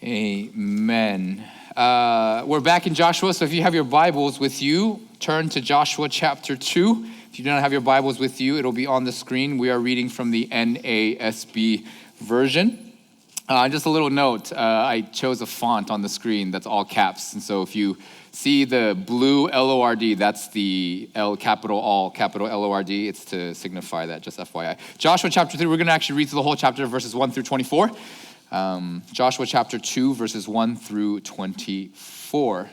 Amen. We're back in Joshua, so if you have your Bibles with you, turn to Joshua chapter 2. If you don't have your Bibles with you, it'll be on the screen. We are reading from the NASB version. Just a little note, I chose a font on the screen that's all caps, and so if you see the blue L-O-R-D, that's the L capital L-O-R-D. It's to signify that, just FYI. Joshua chapter 3, we're going to actually read through the whole chapter, verses 1 through 24. Joshua chapter 2, verses 1 through 24.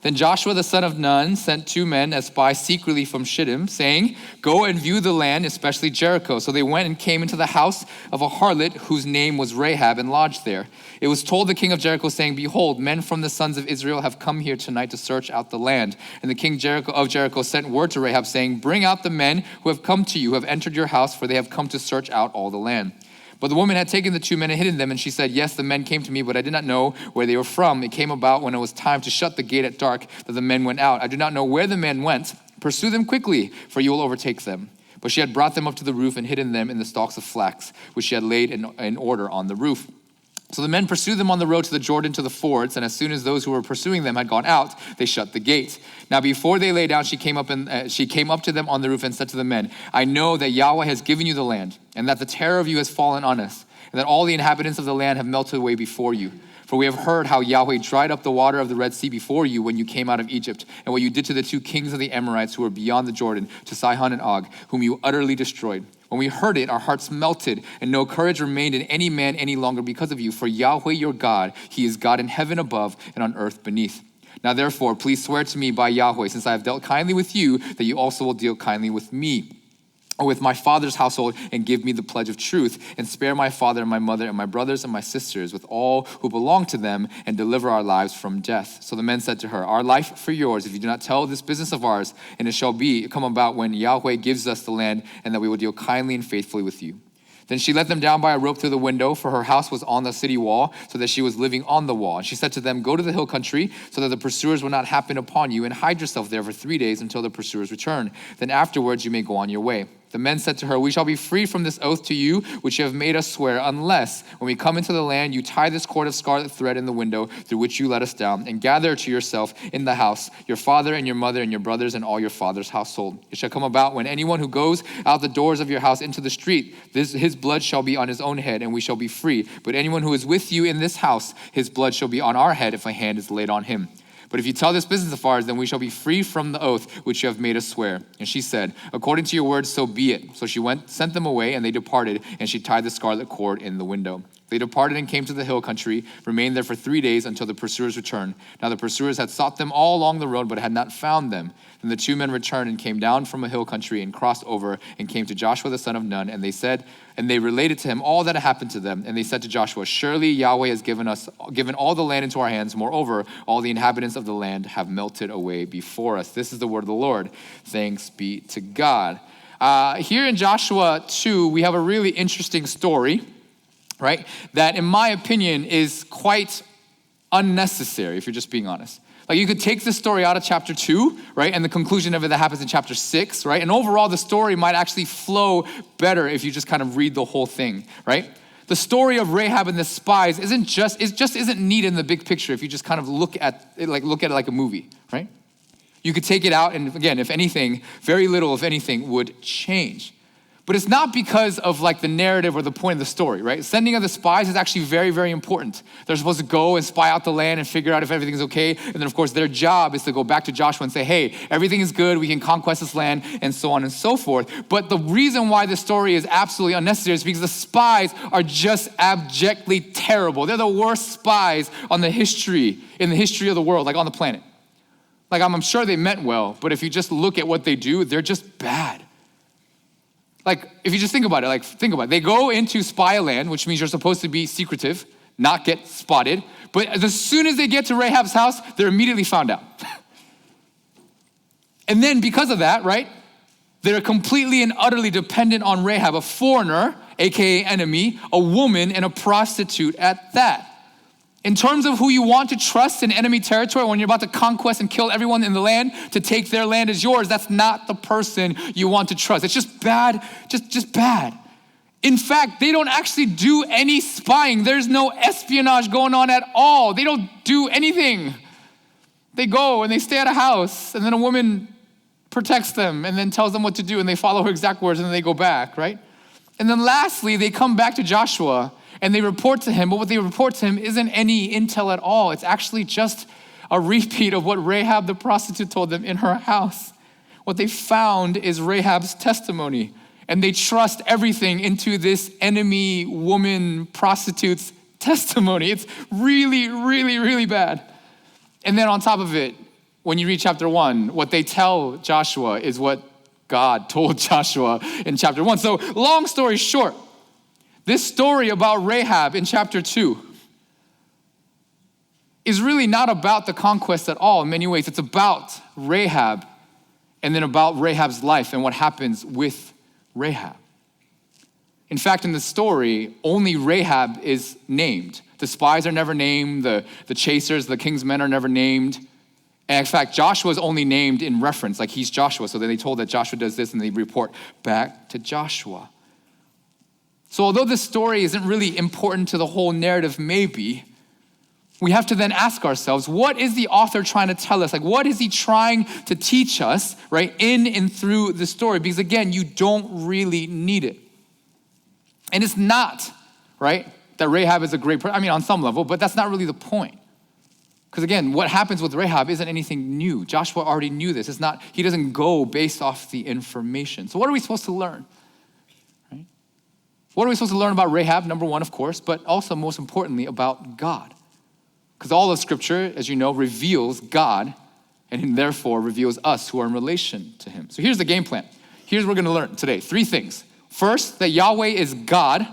Then Joshua the son of Nun sent 2 men as spies secretly from Shittim, saying, "Go and view the land, especially Jericho." So they went and came into the house of a harlot whose name was Rahab, and lodged there. It was told the king of Jericho, saying, "Behold, men from the sons of Israel have come here tonight to search out the land." And the king of Jericho sent word to Rahab, saying, "Bring out the men who have come to you, who have entered your house, for they have come to search out all the land." But the woman had taken the 2 men and hidden them, and she said, "Yes, the men came to me, but I did not know where they were from. It came about when it was time to shut the gate at dark that the men went out. I do not know where the men went. Pursue them quickly, for you will overtake them." But she had brought them up to the roof and hidden them in the stalks of flax, which she had laid in order on the roof. So the men pursued them on the road to the Jordan to the fords, and as soon as those who were pursuing them had gone out, they shut the gate. Now before they lay down, she came up to them on the roof and said to the men, "I know that Yahweh has given you the land, and that the terror of you has fallen on us, and that all the inhabitants of the land have melted away before you. For we have heard how Yahweh dried up the water of the Red Sea before you when you came out of Egypt, and what you did to the 2 kings of the Amorites who were beyond the Jordan, to Sihon and Og, whom you utterly destroyed. When we heard it, our hearts melted, and no courage remained in any man any longer because of you. For Yahweh your God, he is God in heaven above and on earth beneath. Now therefore, please swear to me by Yahweh, since I have dealt kindly with you, that you also will deal kindly with me, or with my father's household, and give me the pledge of truth, and spare my father and my mother and my brothers and my sisters with all who belong to them, and deliver our lives from death." So the men said to her, "Our life for yours, if you do not tell this business of ours, and it shall come about when Yahweh gives us the land, and that we will deal kindly and faithfully with you." Then she let them down by a rope through the window, for her house was on the city wall, so that she was living on the wall. And she said to them, "Go to the hill country, so that the pursuers will not happen upon you, and hide yourself there for 3 days until the pursuers return. Then afterwards you may go on your way." The men said to her, "We shall be free from this oath to you, which you have made us swear, unless, when we come into the land, you tie this cord of scarlet thread in the window through which you let us down, and gather to yourself in the house your father and your mother and your brothers and all your father's household. It shall come about when anyone who goes out the doors of your house into the street, his blood shall be on his own head, and we shall be free. But anyone who is with you in this house, his blood shall be on our head if a hand is laid on him. But if you tell this business of ours, then we shall be free from the oath which you have made us swear." And she said, "According to your words, so be it." So she sent them away, and they departed, and she tied the scarlet cord in the window. They departed and came to the hill country, remained there for 3 days until the pursuers returned. Now the pursuers had sought them all along the road, but had not found them. Then the 2 men returned and came down from a hill country and crossed over and came to Joshua the son of Nun. And they related to him all that had happened to them. And they said to Joshua, "Surely Yahweh has given all the land into our hands. Moreover, all the inhabitants of the land have melted away before us." This is the word of the Lord. Thanks be to God. Here in Joshua 2, we have a really interesting story, right? That in my opinion is quite unnecessary, if you're just being honest. Like, you could take this story out of chapter 2, right? And the conclusion of it that happens in chapter 6, right? And overall, the story might actually flow better if you just kind of read the whole thing, right? The story of Rahab and the spies isn't neat in the big picture if you just kind of look at it like a movie, right? You could take it out, and again, if anything, very little, if anything, would change. But it's not because of like the narrative or the point of the story, right? Sending of the spies is actually very, very important. They're supposed to go and spy out the land and figure out if everything's okay. And then of course their job is to go back to Joshua and say, "Hey, everything is good. We can conquest this land," and so on and so forth. But the reason why this story is absolutely unnecessary is because the spies are just abjectly terrible. They're the worst spies in the history of the world, like on the planet. Like, I'm sure they meant well, but if you just look at what they do, they're just bad. Like, if you just think about it. They go into spy a land, which means you're supposed to be secretive, not get spotted. But as soon as they get to Rahab's house, they're immediately found out. And then because of that, right, they're completely and utterly dependent on Rahab, a foreigner, AKA enemy, a woman, and a prostitute at that. In terms of who you want to trust in enemy territory, when you're about to conquest and kill everyone in the land to take their land as yours, that's not the person you want to trust. It's just bad, just bad. In fact, they don't actually do any spying. There's no espionage going on at all. They don't do anything. They go and they stay at a house, and then a woman protects them and then tells them what to do, and they follow her exact words, and then they go back, right? And then lastly, they come back to Joshua and they report to him, but what they report to him isn't any intel at all. It's actually just a repeat of what Rahab the prostitute told them in her house. What they found is Rahab's testimony, and they trust everything into this enemy woman prostitute's testimony. It's really, really, really bad. And then on top of it, when you read chapter 1, what they tell Joshua is what God told Joshua in chapter 1. So long story short, this story about Rahab in chapter 2 is really not about the conquest at all in many ways. It's about Rahab and then about Rahab's life and what happens with Rahab. In fact, in the story, only Rahab is named. The spies are never named. The chasers, the king's men are never named. And in fact, Joshua is only named in reference, like he's Joshua. So then they told that Joshua does this and they report back to Joshua. So although this story isn't really important to the whole narrative, maybe, we have to then ask ourselves, what is the author trying to tell us? Like, what is he trying to teach us, right, in and through the story? Because again, you don't really need it. And it's not, right, that Rahab is a great person. I mean, on some level, but that's not really the point. Because again, what happens with Rahab isn't anything new. Joshua already knew this. It's not, he doesn't go based off the information. So what are we supposed to learn? Right? What are we supposed to learn about Rahab? Number one, of course, but also most importantly about God. Because all of Scripture, as you know, reveals God and therefore reveals us who are in relation to him. So here's the game plan. Here's what we're gonna learn today. 3 things. First, that Yahweh is God.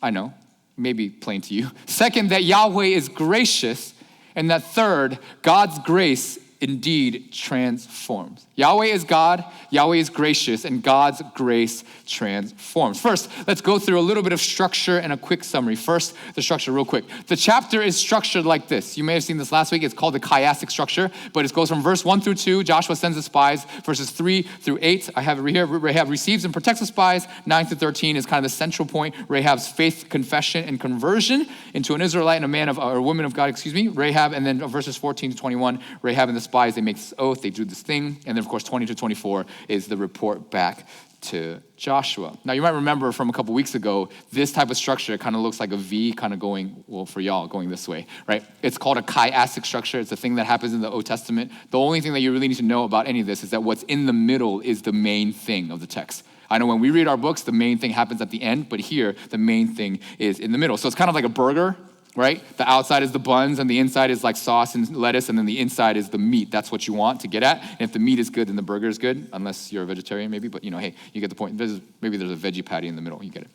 I know, maybe plain to you. Second, that Yahweh is gracious. And that third, God's grace indeed transforms. Yahweh is God, Yahweh is gracious, and God's grace transforms. First, let's go through a little bit of structure and a quick summary. First, the structure real quick. The chapter is structured like this. You may have seen this last week. It's called the chiastic structure, but it goes from verse 1 through 2, Joshua sends the spies. Verses 3 through 8, I have it here. Rahab receives and protects the spies. 9 through 13 is kind of the central point. Rahab's faith, confession, and conversion into an Israelite and a woman of God, Rahab. And then verses 14 to 21, Rahab and the spies, they make this oath, they do this thing. And then of course, 20 to 24 is the report back to Joshua. Now you might remember from a couple weeks ago, this type of structure kind of looks like a V kind of going, well, for y'all, going this way, right? It's called a chiastic structure. It's a thing that happens in the Old Testament. The only thing that you really need to know about any of this is that what's in the middle is the main thing of the text. I know when we read our books, the main thing happens at the end, but here, the main thing is in the middle. So it's kind of like a burger, right? The outside is the buns and the inside is like sauce and lettuce, and then the inside is the meat. That's what you want to get at. And if the meat is good, then the burger is good, unless you're a vegetarian maybe, but hey, you get the point. Maybe there's a veggie patty in the middle, you get it,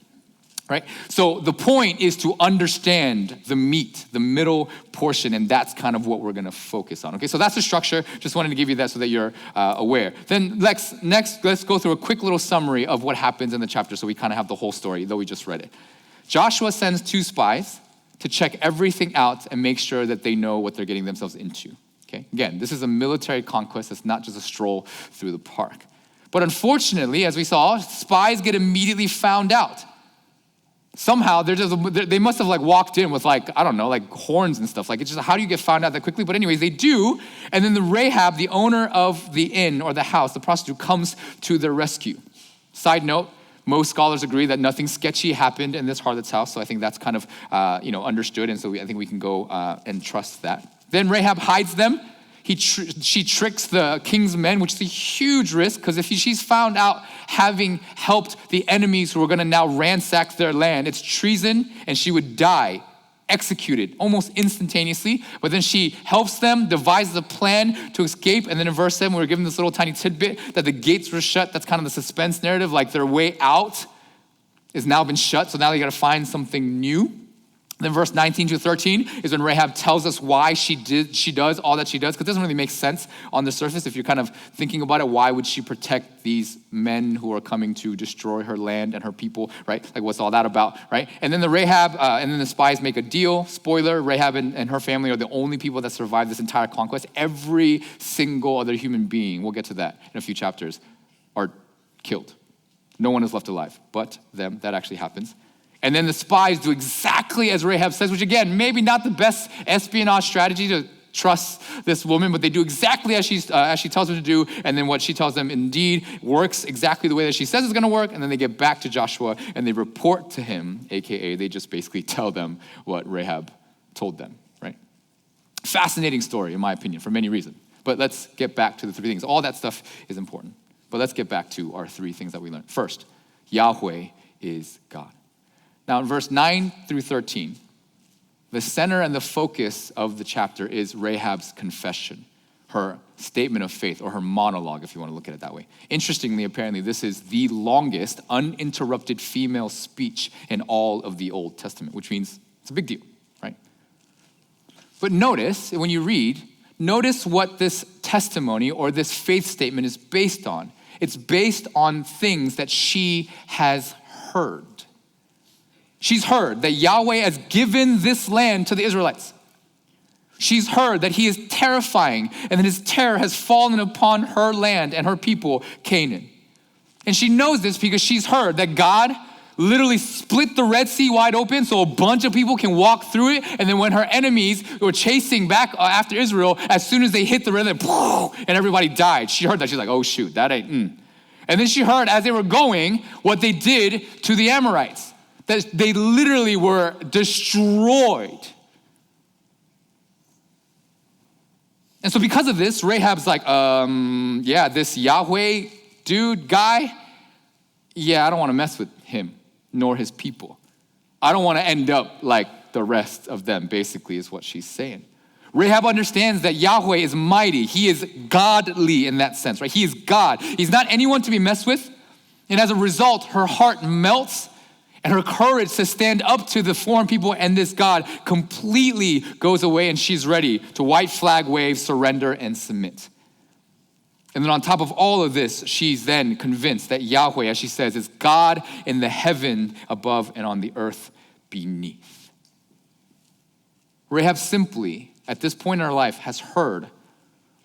right? So the point is to understand the meat, the middle portion, and that's kind of what we're gonna focus on, okay? So that's the structure. Just wanted to give you that so that you're aware. Then let's go through a quick little summary of what happens in the chapter so we kind of have the whole story, though we just read it. Joshua sends 2 spies to check everything out and make sure that they know what they're getting themselves into, okay? Again, this is a military conquest. It's not just a stroll through the park. But unfortunately, as we saw, spies get immediately found out. Somehow, they must have walked in with horns and stuff. It's just, how do you get found out that quickly? But anyways, they do. And then the Rahab, the owner of the inn or the house, the prostitute, comes to their rescue. Side note, most scholars agree that nothing sketchy happened in this harlot's house, so I think that's kind of understood, and so I think we can go and trust that. Then Rahab hides them. She tricks the king's men, which is a huge risk, because if she's found out having helped the enemies who are going to now ransack their land, it's treason, and she would die, executed almost instantaneously. But then she helps them, devises a plan to escape. And then in verse 7, we're given this little tiny tidbit that the gates were shut. That's kind of the suspense narrative, like their way out has now been shut. So now they got to find something new. Then verse 19 to 13 is when Rahab tells us why she does all that she does, because it doesn't really make sense on the surface. If you're kind of thinking about it, why would she protect these men who are coming to destroy her land and her people, right? Like, what's all that about, right? And then and then the spies make a deal. Spoiler, Rahab and her family are the only people that survive this entire conquest. Every single other human being, we'll get to that in a few chapters, are killed. No one is left alive but them. That actually happens. And then the spies do exactly as Rahab says, which again, maybe not the best espionage strategy to trust this woman, but they do exactly as she tells them to do. And then what she tells them indeed works exactly the way that she says it's going to work. And then they get back to Joshua and they report to him, AKA they just basically tell them what Rahab told them, right? Fascinating story, in my opinion, for many reasons. But let's get back to the three things. All that stuff is important. But let's get back to our three things that we learned. First, Yahweh is God. Now in verse 9 through 13, the center and the focus of the chapter is Rahab's confession, her statement of faith, or her monologue, if you want to look at it that way. Interestingly, apparently, this is the longest uninterrupted female speech in all of the Old Testament, which means it's a big deal, right? But notice, when you read, notice what this testimony or this faith statement is based on. It's based on things that she has heard. She's heard that Yahweh has given this land to the Israelites. She's heard that he is terrifying and that his terror has fallen upon her land and her people, Canaan. And she knows this because she's heard that God literally split the Red Sea wide open so a bunch of people can walk through it. And then when her enemies were chasing back after Israel, as soon as they hit the river, and everybody died. She heard that. She's like, oh shoot, that ain't. And then she heard as they were going what they did to the Amorites. That they literally were destroyed. And so because of this, Rahab's like, this Yahweh dude, guy, I don't want to mess with him, nor his people. I don't want to end up like the rest of them, basically, is what she's saying. Rahab understands that Yahweh is mighty. He is godly in that sense, right? He is God. He's not anyone to be messed with. And as a result, her heart melts and her courage to stand up to the foreign people and this God completely goes away, and she's ready to white flag wave, surrender, and submit. And then on top of all of this, she's then convinced that Yahweh, as she says, is God in the heaven above and on the earth beneath. Rahab simply, at this point in her life, has heard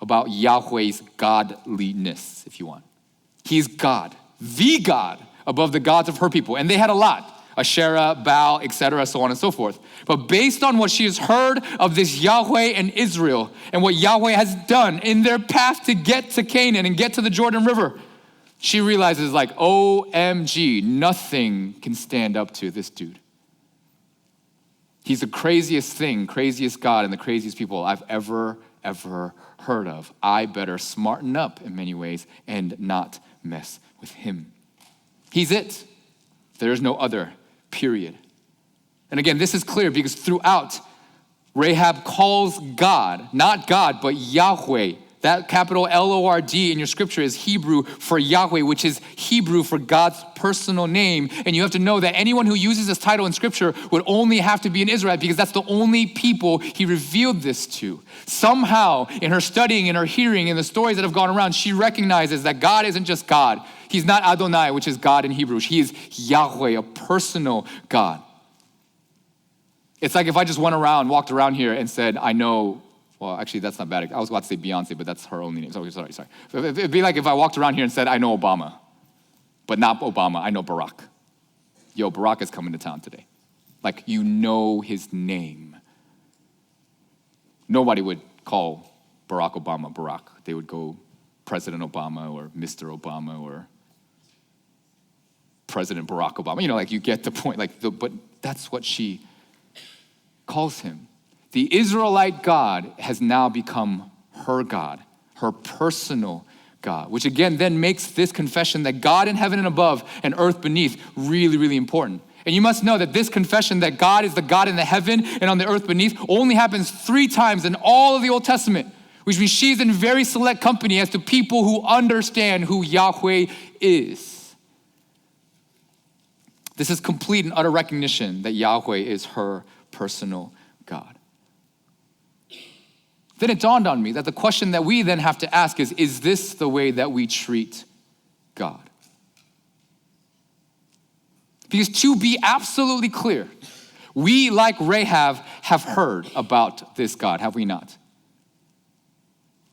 about Yahweh's godliness, if you want. He's God, the God, above the gods of her people. And they had a lot. Asherah, Baal, etc., so on and so forth. But based on what she has heard of this Yahweh and Israel and what Yahweh has done in their path to get to Canaan and get to the Jordan River, she realizes like, OMG, nothing can stand up to this dude. He's the craziest God and the craziest people I've ever heard of. I better smarten up in many ways and not mess with him. He's it. There's no other, period. And again, this is clear because throughout, Rahab calls God, not God, but Yahweh. That capital L-O-R-D in your scripture is Hebrew for Yahweh, which is Hebrew for God's personal name. And you have to know that anyone who uses this title in scripture would only have to be an Israelite because that's the only people he revealed this to. Somehow, in her studying, in her hearing, in the stories that have gone around, she recognizes that God isn't just God. He's not Adonai, which is God in Hebrew. He is Yahweh, a personal God. It's like if I just walked around here and said, I know, well, actually, that's not bad. I was about to say Beyonce, but that's her only name. Sorry. It'd be like if I walked around here and said, I know Obama, but not Obama, I know Barack. Yo, Barack is coming to town today. Like, you know his name. Nobody would call Barack Obama Barack. They would go President Obama or Mr. Obama or President Barack Obama. You know, like you get the point. But that's what she calls him. The Israelite God has now become her God, her personal God, which again then makes this confession that God in heaven and above and earth beneath really, really important. And you must know that this confession that God is the God in the heaven and on the earth beneath only happens 3 times in all of the Old Testament, which means she's in very select company as to people who understand who Yahweh is. This is complete and utter recognition that Yahweh is her personal God. Then it dawned on me that the question that we then have to ask is this the way that we treat God? Because to be absolutely clear, we, like Rahab, have heard about this God, have we not?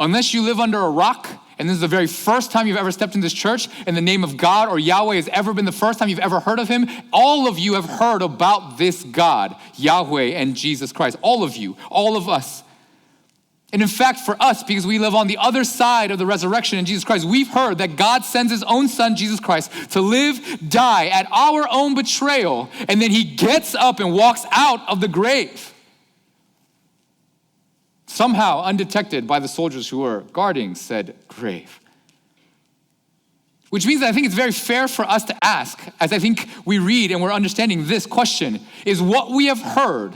Unless you live under a rock, and this is the very first time you've ever stepped in this church, and the name of God or Yahweh has ever been the first time you've ever heard of him, all of you have heard about this God, Yahweh and Jesus Christ. All of you, all of us. And in fact, for us, because we live on the other side of the resurrection in Jesus Christ, we've heard that God sends his own son, Jesus Christ, to live, die at our own betrayal, and then he gets up and walks out of the grave. Somehow undetected by the soldiers who were guarding said grave. Which means that I think it's very fair for us to ask, as I think we read and we're understanding this question, is what we have heard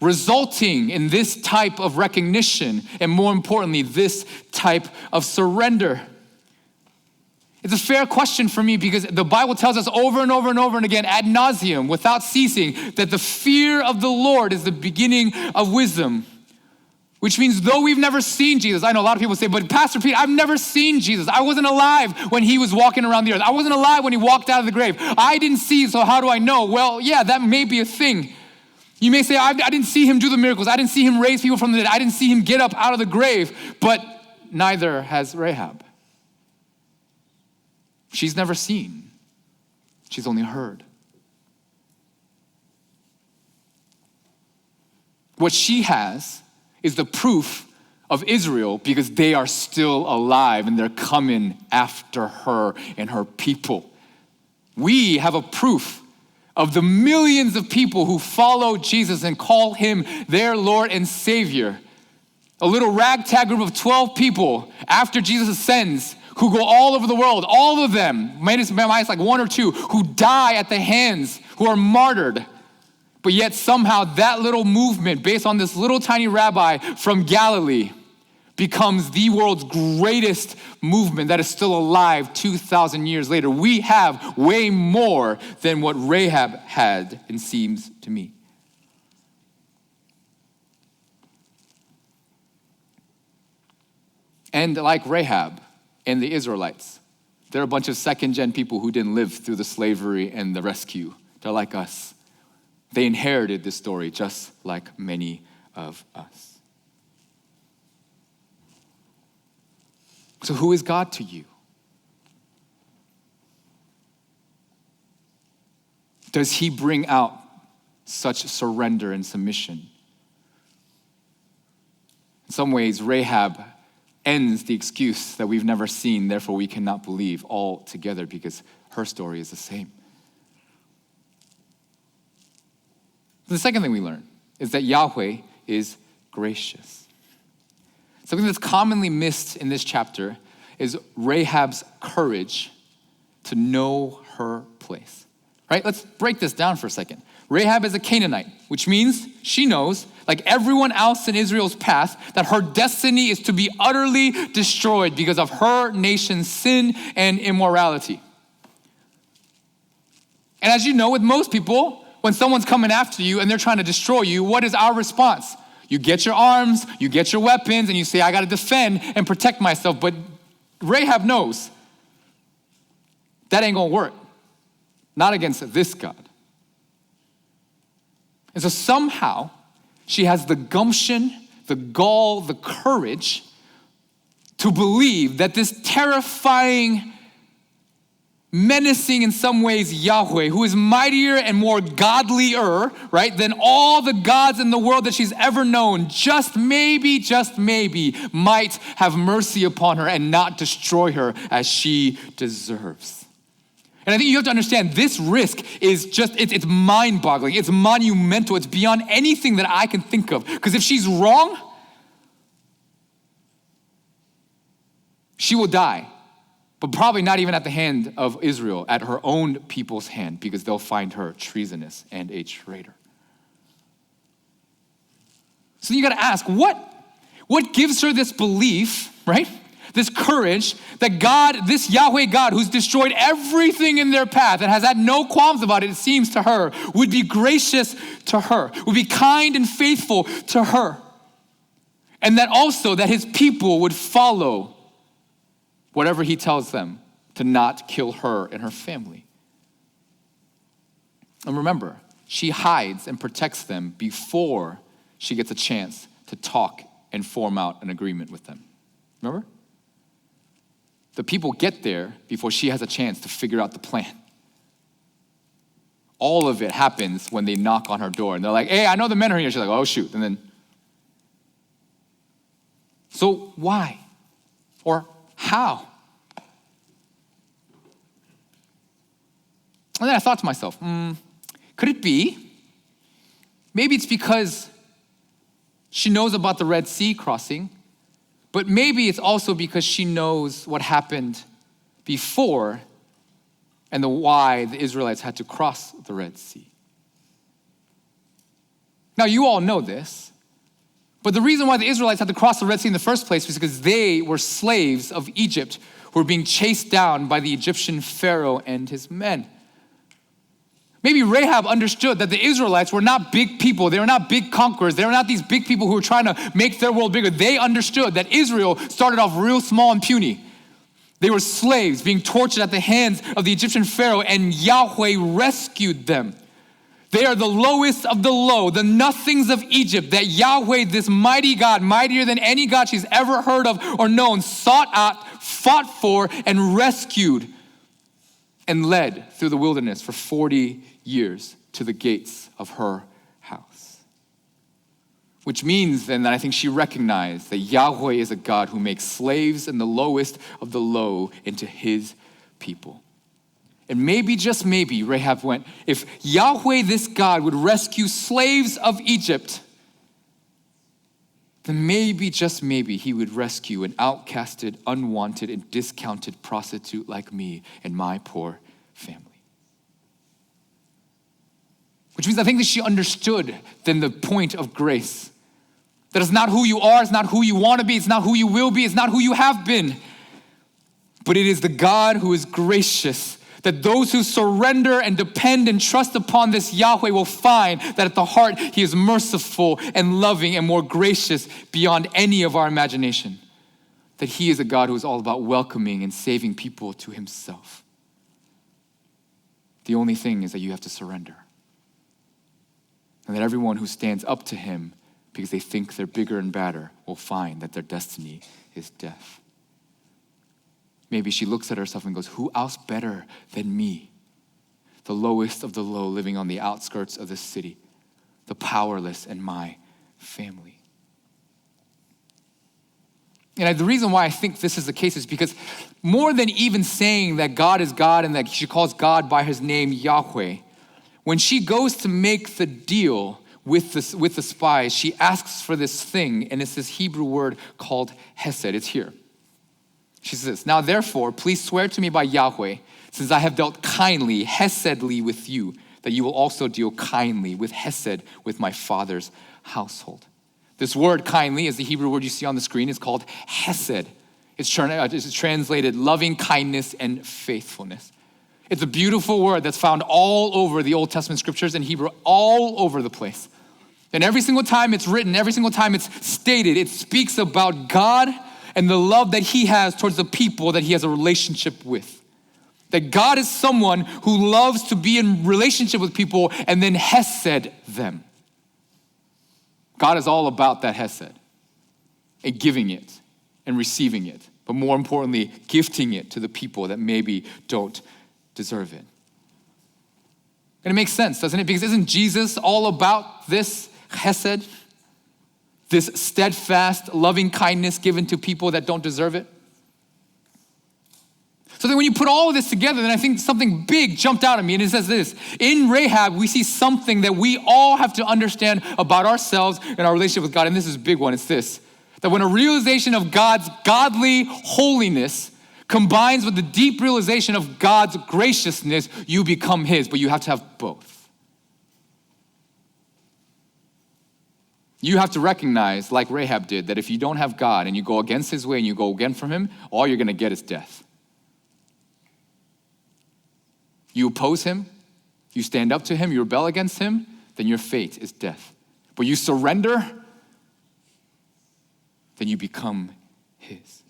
resulting in this type of recognition, and more importantly, this type of surrender? It's a fair question for me because the Bible tells us over and over and over and again, ad nauseum, without ceasing, that the fear of the Lord is the beginning of wisdom. Which means though we've never seen Jesus, I know a lot of people say, but Pastor Pete, I've never seen Jesus. I wasn't alive when he was walking around the earth. I wasn't alive when he walked out of the grave. I didn't see, so how do I know? Well, yeah, that may be a thing. You may say, I didn't see him do the miracles. I didn't see him raise people from the dead. I didn't see him get up out of the grave, but neither has Rahab. She's never seen. She's only heard. What she has is the proof of Israel because they are still alive and they're coming after her and her people. We have a proof of the millions of people who follow Jesus and call him their Lord and Savior. A little ragtag group of 12 people after Jesus ascends who go all over the world, all of them, minus like one or two, who die at the hands, who are martyred. But yet somehow that little movement based on this little tiny rabbi from Galilee becomes the world's greatest movement that is still alive 2,000 years later. We have way more than what Rahab had, it seems to me. And like Rahab and the Israelites, they're a bunch of second-gen people who didn't live through the slavery and the rescue. They're like us. They inherited this story just like many of us. So who is God to you? Does he bring out such surrender and submission? In some ways, Rahab ends the excuse that we've never seen, therefore we cannot believe altogether because her story is the same. The second thing we learn is that Yahweh is gracious. Something that's commonly missed in this chapter is Rahab's courage to know her place, right? Let's break this down for a second. Rahab is a Canaanite, which means she knows, like everyone else in Israel's past, that her destiny is to be utterly destroyed because of her nation's sin and immorality. And as you know, with most people, when someone's coming after you and they're trying to destroy you, what is our response? You get your arms, you get your weapons, and you say, I got to defend and protect myself. But Rahab knows that ain't going to work. Not against this God. And so somehow she has the gumption, the gall, the courage to believe that this terrifying, menacing in some ways Yahweh, who is mightier and more godlier, right, than all the gods in the world that she's ever known, just maybe, might have mercy upon her and not destroy her as she deserves. And I think you have to understand this risk is just, it's mind-boggling, it's monumental, it's beyond anything that I can think of. Because if she's wrong, she will die. But probably not even at the hand of Israel, at her own people's hand, because they'll find her treasonous and a traitor. So you gotta ask, what gives her this belief, right? This courage that God, this Yahweh God who's destroyed everything in their path and has had no qualms about it seems to her, would be gracious to her, would be kind and faithful to her. And that also that his people would follow whatever he tells them to not kill her and her family. And remember, she hides and protects them before she gets a chance to talk and form out an agreement with them. Remember? The people get there before she has a chance to figure out the plan. All of it happens when they knock on her door. And they're like, hey, I know the men are here. She's like, oh, shoot. And then, so why? Or how? And then I thought to myself, could it be? Maybe it's because she knows about the Red Sea crossing, but maybe it's also because she knows what happened before and why the Israelites had to cross the Red Sea. Now, you all know this, but the reason why the Israelites had to cross the Red Sea in the first place was because they were slaves of Egypt who were being chased down by the Egyptian Pharaoh and his men. Maybe Rahab understood that the Israelites were not big people. They were not big conquerors. They were not these big people who were trying to make their world bigger. They understood that Israel started off real small and puny. They were slaves being tortured at the hands of the Egyptian Pharaoh, and Yahweh rescued them. They are the lowest of the low, the nothings of Egypt, that Yahweh, this mighty God, mightier than any God she's ever heard of or known, sought out, fought for, and rescued and led through the wilderness for 40 years to the gates of her house. Which means then that I think she recognized that Yahweh is a God who makes slaves and the lowest of the low into his people. And maybe, just maybe, Rahab went, if Yahweh, this God, would rescue slaves of Egypt, then maybe, just maybe, he would rescue an outcasted, unwanted, and discounted prostitute like me and my poor family. Which means I think that she understood then the point of grace. That it's not who you are, it's not who you want to be, it's not who you will be, it's not who you have been. But it is the God who is gracious, that those who surrender and depend and trust upon this Yahweh will find that at the heart he is merciful and loving and more gracious beyond any of our imagination. That he is a God who is all about welcoming and saving people to himself. The only thing is that you have to surrender. And that everyone who stands up to him because they think they're bigger and badder will find that their destiny is death. Maybe she looks at herself and goes, who else better than me? The lowest of the low, living on the outskirts of the city, the powerless and my family. And the reason why I think this is the case is because more than even saying that God is God and that she calls God by his name Yahweh, when she goes to make the deal with the spies, she asks for this thing, and it's this Hebrew word called HESED. It's here. She says, now therefore, please swear to me by Yahweh, since I have dealt kindly, Hesedly with you, that you will also deal kindly with Hesed with my father's household. This word kindly is the Hebrew word you see on the screen. It's called Hesed. It's translated loving kindness and faithfulness. It's a beautiful word that's found all over the Old Testament scriptures in Hebrew, all over the place. And every single time it's written, every single time it's stated, it speaks about God and the love that he has towards the people that he has a relationship with. That God is someone who loves to be in relationship with people and then Hesed them. God is all about that Hesed and giving it and receiving it, but more importantly, gifting it to the people that maybe don't deserve it. And it makes sense, doesn't it? Because isn't Jesus all about this Hesed? This steadfast, loving kindness given to people that don't deserve it? So then when you put all of this together, then I think something big jumped out at me, and it says this. In Rahab, we see something that we all have to understand about ourselves and our relationship with God, and this is a big one. It's this, that when a realization of God's godly holiness combines with the deep realization of God's graciousness, you become his, but you have to have both. You have to recognize, like Rahab did, that if you don't have God and you go against his way and you go again from him, all you're going to get is death. You oppose him, you stand up to him, you rebel against him, then your fate is death. But you surrender, then you become his.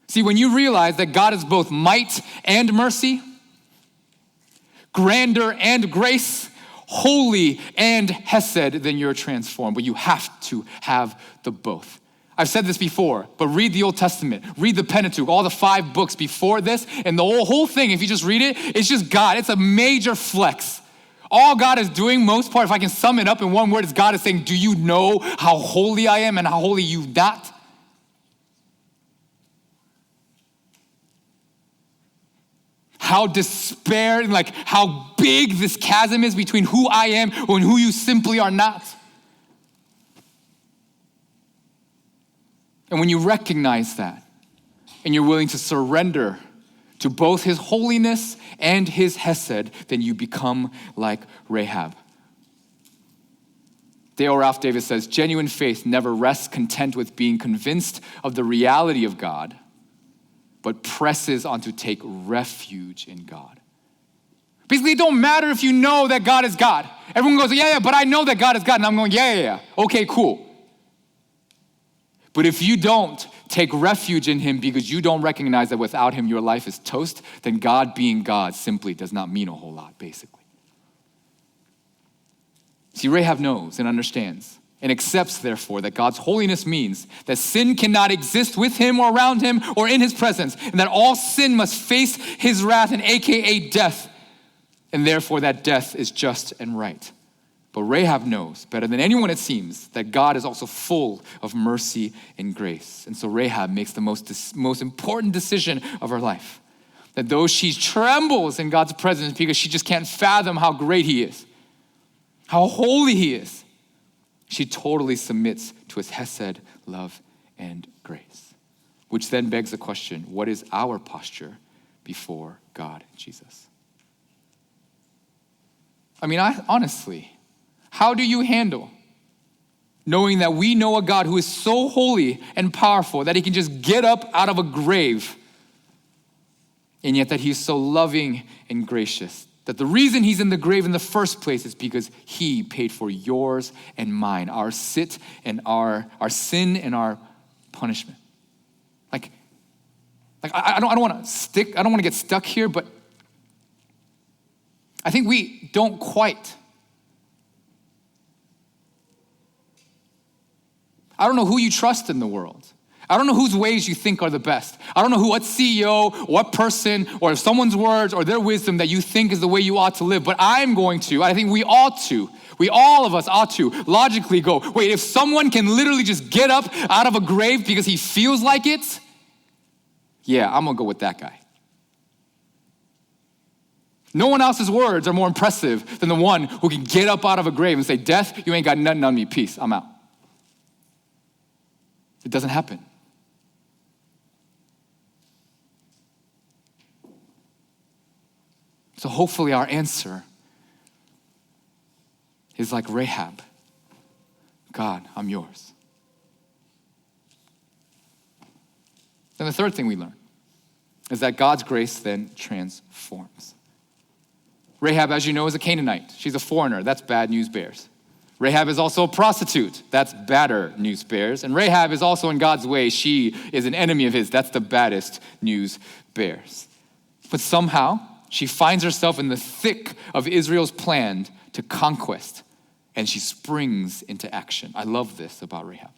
See, when you realize that God is both might and mercy, grandeur and grace, holy and Hesed, then you're transformed. But you have to have the both. I've said this before, but read the Old Testament, read the Pentateuch, all the 5 books before this, and the whole thing, if you just read it, it's just God. It's a major flex. All God is doing, most part, if I can sum it up in one word, is God is saying, do you know how holy I am and how holy you not? How despair, like how big this chasm is between who I am and who you simply are not. And when you recognize that, and you're willing to surrender to both his holiness and his hesed, then you become like Rahab. Dale Ralph Davis says, genuine faith never rests content with being convinced of the reality of God, but presses on to take refuge in God. Basically, it don't matter if you know that God is God. Everyone goes, yeah, but I know that God is God. And I'm going, yeah. Okay, cool. But if you don't take refuge in him because you don't recognize that without him your life is toast, then God being God simply does not mean a whole lot, basically. See, Rahab knows and understands and accepts, therefore, that God's holiness means that sin cannot exist with him or around him or in his presence, and that all sin must face his wrath, and AKA death, and therefore that death is just and right. But Rahab knows, better than anyone it seems, that God is also full of mercy and grace. And so Rahab makes the most important decision of her life. That though she trembles in God's presence because she just can't fathom how great he is, how holy he is, she totally submits to his hesed, love, and grace. Which then begs the question, what is our posture before God and Jesus? I mean, honestly, how do you handle knowing that we know a God who is so holy and powerful that he can just get up out of a grave, and yet that he's so loving and gracious? That the reason he's in the grave in the first place is because he paid for yours and mine, our sin and our punishment. I don't want to get stuck here, but I think we don't quite. I don't know who you trust in the world. I don't know whose ways you think are the best. I don't know what CEO, what person, or someone's words or their wisdom that you think is the way you ought to live. But I'm going to, I think we all of us ought to logically go, wait, if someone can literally just get up out of a grave because he feels like it, yeah, I'm gonna go with that guy. No one else's words are more impressive than the one who can get up out of a grave and say, death, you ain't got nothing on me, peace, I'm out. It doesn't happen. So hopefully our answer is like Rahab. God, I'm yours. And the third thing we learn is that God's grace then transforms. Rahab, as you know, is a Canaanite. She's a foreigner. That's bad news bears. Rahab is also a prostitute. That's badder news bears. And Rahab is also in God's way. She is an enemy of his. That's the baddest news bears. But somehow, she finds herself in the thick of Israel's plan to conquest, and she springs into action. I love this about Rahab.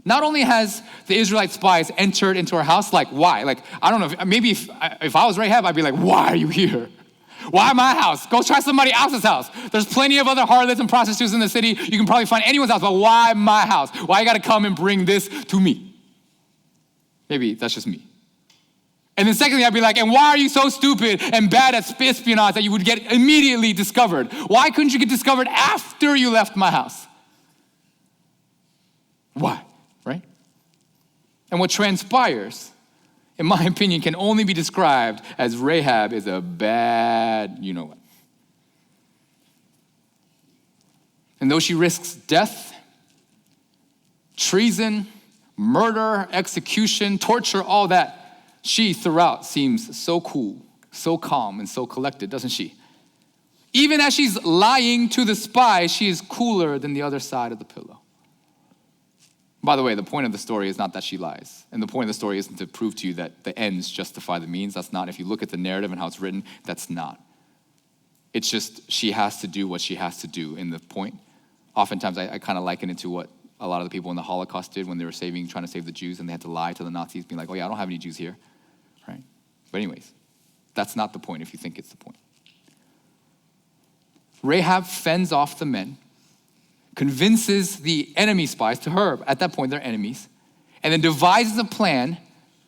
Not only has the Israelite spies entered into her house, why? I don't know, maybe if I was Rahab, I'd be like, why are you here? Why my house? Go try somebody else's house. There's plenty of other harlots and prostitutes in the city. You can probably find anyone's house, but why my house? Why you gotta come and bring this to me? Maybe that's just me. And then secondly, I'd be like, and why are you so stupid and bad at espionage that you would get immediately discovered? Why couldn't you get discovered after you left my house? Why, right? And what transpires, in my opinion, can only be described as Rahab is a bad you-know-what. And though she risks death, treason, murder, execution, torture, all that, she throughout seems so cool, so calm, and so collected, doesn't she? Even as she's lying to the spy, she is cooler than the other side of the pillow. By the way, the point of the story is not that she lies. And the point of the story isn't to prove to you that the ends justify the means. That's not. If you look at the narrative and how it's written, that's not. It's just she has to do what she has to do in the point. Oftentimes, I kind of liken it to what a lot of the people in the Holocaust did when they were trying to save the Jews, and they had to lie to the Nazis, being like, oh yeah, I don't have any Jews here, right? But anyways, that's not the point if you think it's the point. Rahab fends off the men, convinces the enemy spies, to her, at that point, they're enemies, and then devises a plan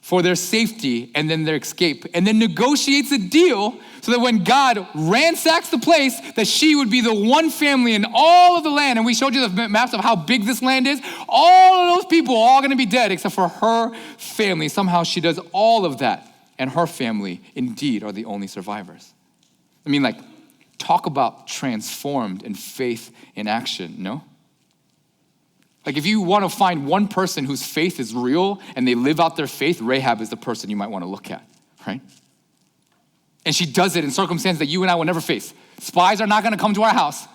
for their safety and then their escape, and then negotiates a deal so that when God ransacks the place, that she would be the one family in all of the land. And we showed you the maps of how big this land is. All of those people are all gonna be dead except for her family. Somehow she does all of that, and her family indeed are the only survivors. I mean, like, talk about transformed and faith in action, no? Like, if you want to find one person whose faith is real and they live out their faith, Rahab is the person you might want to look at, right? And she does it in circumstances that you and I will never face. Spies are not going to come to our house.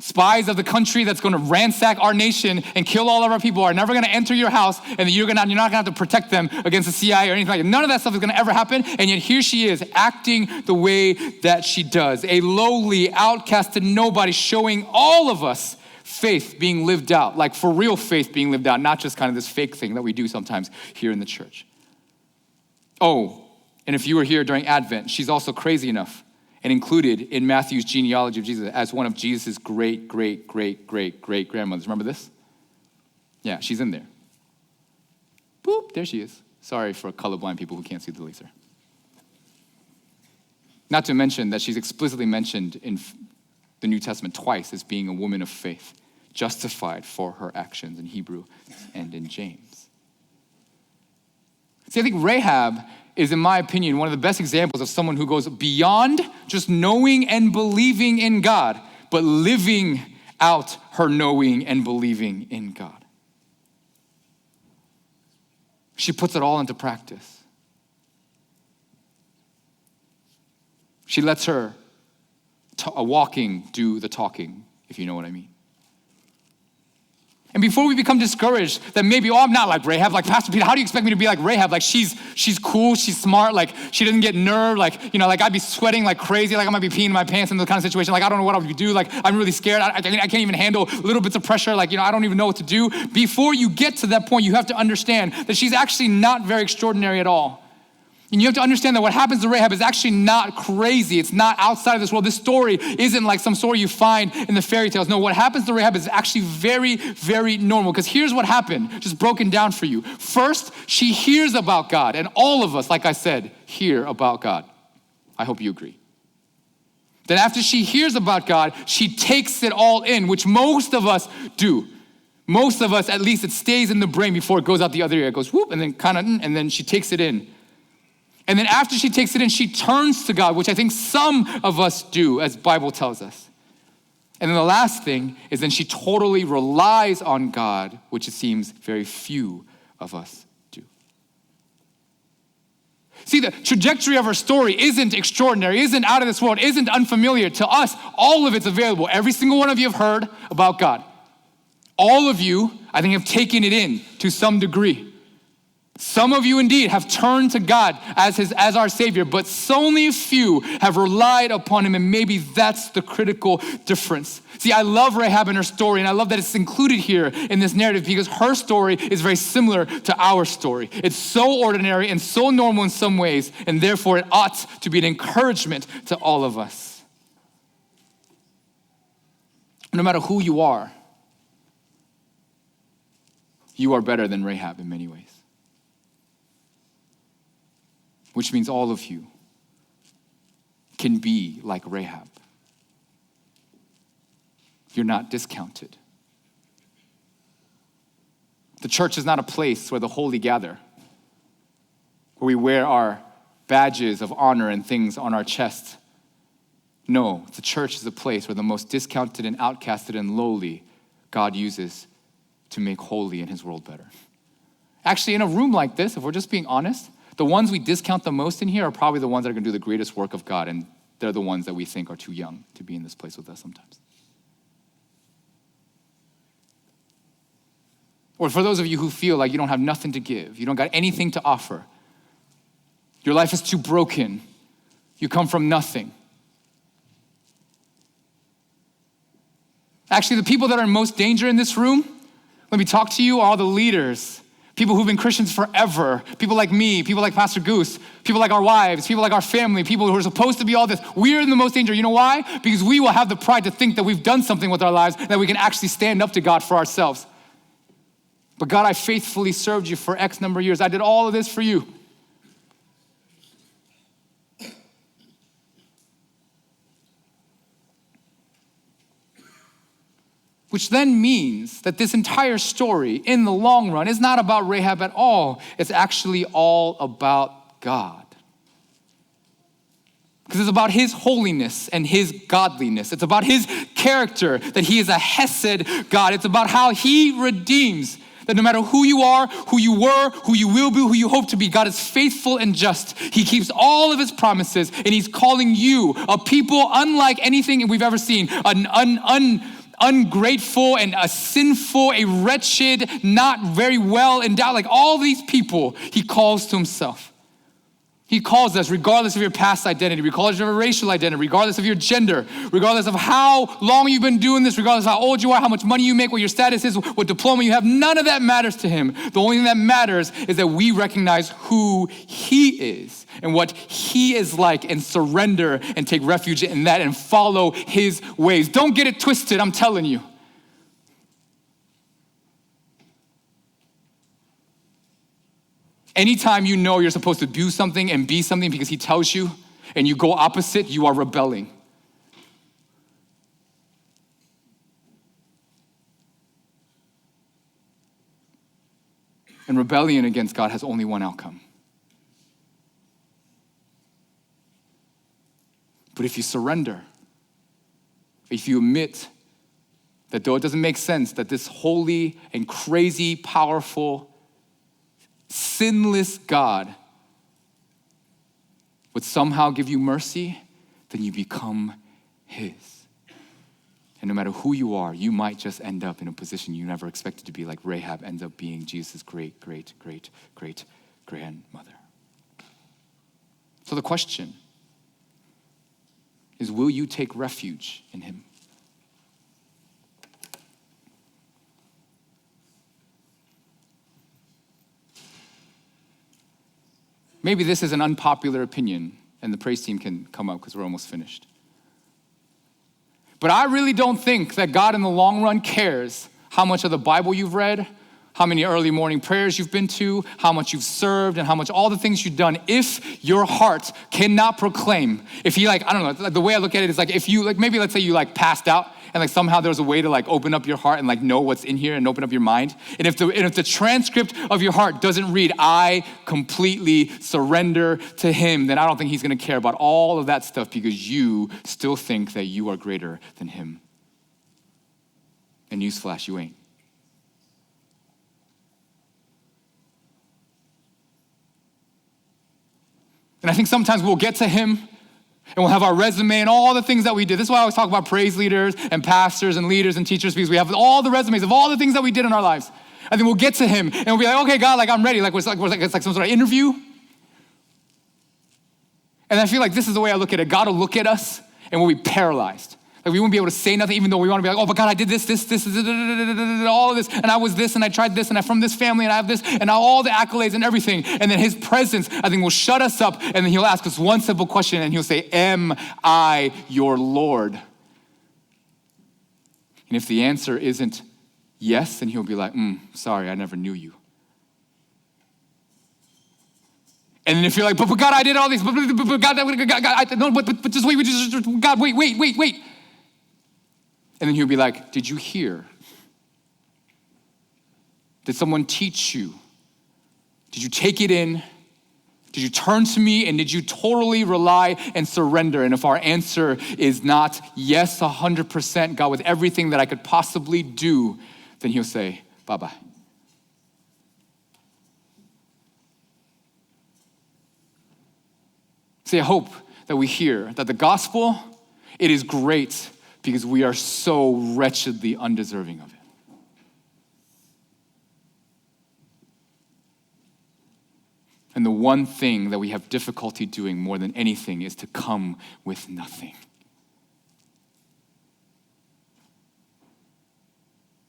Spies of the country that's going to ransack our nation and kill all of our people are never going to enter your house, and you're not going to have to protect them against the CIA or anything like that. None of that stuff is going to ever happen, and yet here she is acting the way that she does. A lowly, outcasted nobody, showing all of us faith being lived out, like for real faith being lived out, not just kind of this fake thing that we do sometimes here in the church. Oh, and if you were here during Advent, she's also crazy enough and included in Matthew's genealogy of Jesus as one of Jesus' great grandmothers. Remember this? Yeah, she's in there. Boop, there she is. Sorry for colorblind people who can't see the laser. Not to mention that she's explicitly mentioned in the New Testament twice as being a woman of faith, justified for her actions in Hebrew and in James. See, I think Rahab is, in my opinion, one of the best examples of someone who goes beyond just knowing and believing in God, but living out her knowing and believing in God. She puts it all into practice. She lets her walking do the talking, if you know what I mean. And before we become discouraged that maybe, I'm not like Rahab, like Pastor Peter, how do you expect me to be like Rahab? Like she's cool, she's smart, like she doesn't get nerve, like I'd be sweating like crazy, like I might be peeing in my pants in the kind of situation, like I don't know what I would do, like I'm really scared, I can't even handle little bits of pressure, like I don't even know what to do. Before you get to that point, you have to understand that she's actually not very extraordinary at all. And you have to understand that what happens to Rahab is actually not crazy. It's not outside of this world. This story isn't like some story you find in the fairy tales. No, what happens to Rahab is actually very, very normal. Because here's what happened, just broken down for you. First, she hears about God. And all of us, like I said, hear about God. I hope you agree. Then after she hears about God, she takes it all in, which most of us do. Most of us, at least, it stays in the brain before it goes out the other ear. It goes whoop, and then and then she takes it in. And then after she takes it in, she turns to God, which I think some of us do, as Bible tells us. And then the last thing is then she totally relies on God, which it seems very few of us do. See, the trajectory of her story isn't extraordinary, isn't out of this world, isn't unfamiliar. To us, all of it's available. Every single one of you have heard about God. All of you, I think, have taken it in to some degree. Some of you indeed have turned to God as our Savior, but so only a few have relied upon him, and maybe that's the critical difference. See, I love Rahab and her story, and I love that it's included here in this narrative because her story is very similar to our story. It's so ordinary and so normal in some ways, and therefore it ought to be an encouragement to all of us. No matter who you are better than Rahab in many ways. Which means all of you can be like Rahab. You're not discounted. The church is not a place where the holy gather, where we wear our badges of honor and things on our chest. No, the church is a place where the most discounted and outcasted and lowly God uses to make holy in his world better. Actually, in a room like this, if we're just being honest, the ones we discount the most in here are probably the ones that are going to do the greatest work of God, and they're the ones that we think are too young to be in this place with us sometimes. Or for those of you who feel like you don't have nothing to give, you don't got anything to offer, your life is too broken, you come from nothing. Actually, the people that are in most danger in this room Let me talk to you, all the leaders, people who've been Christians forever, people like me, people like Pastor Goose, people like our wives, people like our family, people who are supposed to be all this. We're in the most danger. You know why? Because we will have the pride to think that we've done something with our lives, that we can actually stand up to God for ourselves. But God, I faithfully served you for X number of years. I did all of this for you. Which then means that this entire story, in the long run, is not about Rahab at all. It's actually all about God. Because it's about his holiness and his godliness. It's about his character, that he is a HESED God. It's about how he redeems, that no matter who you are, who you were, who you will be, who you hope to be, God is faithful and just. He keeps all of his promises, and he's calling you, a people unlike anything we've ever seen, ungrateful and a sinful, a wretched, not very well endowed, like all these people, he calls to himself. He calls us regardless of your past identity, regardless of your racial identity, regardless of your gender, regardless of how long you've been doing this, regardless of how old you are, how much money you make, what your status is, what diploma you have. None of that matters to him. The only thing that matters is that we recognize who he is and what he is like and surrender and take refuge in that and follow his ways. Don't get it twisted, I'm telling you. Anytime you know you're supposed to do something and be something because he tells you and you go opposite, you are rebelling. And rebellion against God has only one outcome. But if you surrender, if you admit that though it doesn't make sense, that this holy and crazy, powerful, sinless God would somehow give you mercy, then you become his. And no matter who you are, you might just end up in a position you never expected to be, like Rahab ends up being Jesus' great, great, great, great grandmother. So the question is, will you take refuge in him? Maybe this is an unpopular opinion, and the praise team can come up because we're almost finished. But I really don't think that God in the long run cares how much of the Bible you've read, how many early morning prayers you've been to, how much you've served, and how much all the things you've done. If your heart cannot proclaim, if you I don't know, the way I look at it is like if you, maybe let's say you passed out and somehow there's a way to open up your heart and know what's in here and open up your mind. And if the transcript of your heart doesn't read, I completely surrender to him, then I don't think he's gonna care about all of that stuff because you still think that you are greater than him. And newsflash, you ain't. And I think sometimes we'll get to him and we'll have our resume and all the things that we did. This is why I always talk about praise leaders and pastors and leaders and teachers, because we have all the resumes of all the things that we did in our lives. And then we'll get to him and we'll be like, okay, God, I'm ready. It's like some sort of interview. And I feel like this is the way I look at it. God will look at us and we'll be paralyzed. We won't be able to say nothing, even though we want to be like, oh, but God, I did this, all of this, and I was this, and I tried this, and I'm from this family, and I have this, and all the accolades and everything. And then his presence, I think, will shut us up, and then he'll ask us one simple question, and he'll say, am I your Lord? And if the answer isn't yes, then he'll be like, sorry, I never knew you. And then if you're like, but God, I did all these, but God, no, but just wait, God, wait. And then he'll be like, did you hear? Did someone teach you? Did you take it in? Did you turn to me? And did you totally rely and surrender? And if our answer is not yes, 100%, God, with everything that I could possibly do, then he'll say, bye-bye. See, I hope that we hear that the gospel, it is great because we are so wretchedly undeserving of it. And the one thing that we have difficulty doing more than anything is to come with nothing.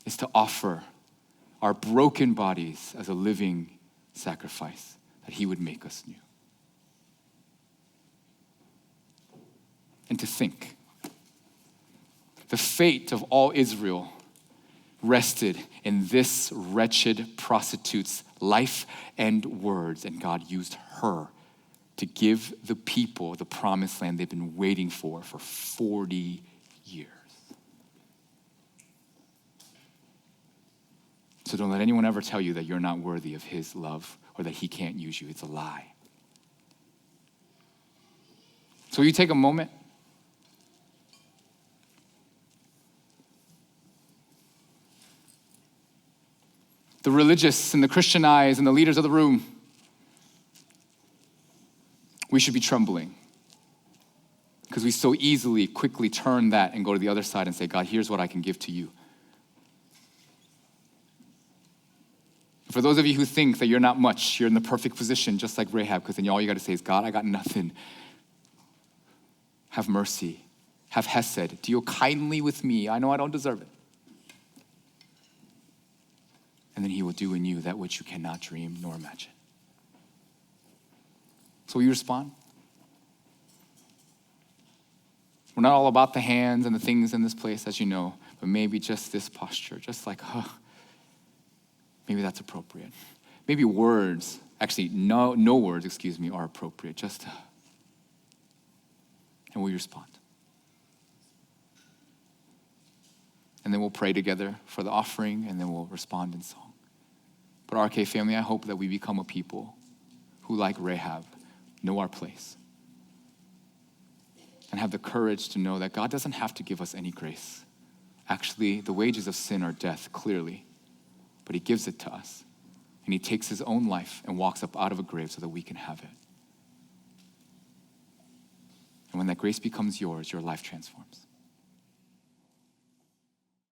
Is to offer our broken bodies as a living sacrifice, that he would make us new. And to think, the fate of all Israel rested in this wretched prostitute's life and words, and God used her to give the people the promised land they've been waiting for 40 years. So don't let anyone ever tell you that you're not worthy of his love or that he can't use you. It's a lie. So will you take a moment? The religious and the Christianized and the leaders of the room, we should be trembling because we so easily, quickly turn that and go to the other side and say, God, here's what I can give to you. For those of you who think that you're not much, you're in the perfect position, just like Rahab, because then all you got to say is, God, I got nothing. Have mercy. Have HESED. Deal kindly with me. I know I don't deserve it. And then he will do in you that which you cannot dream nor imagine. So will you respond? We're not all about the hands and the things in this place, as you know, but maybe just this posture, just like, maybe that's appropriate. Maybe words, actually no words, are appropriate. Just, and will you respond? And then we'll pray together for the offering, and then we'll respond in song. But RK family, I hope that we become a people who, like Rahab, know our place and have the courage to know that God doesn't have to give us any grace. Actually, the wages of sin are death, clearly, but he gives it to us. And he takes his own life and walks up out of a grave so that we can have it. And when that grace becomes yours, your life transforms.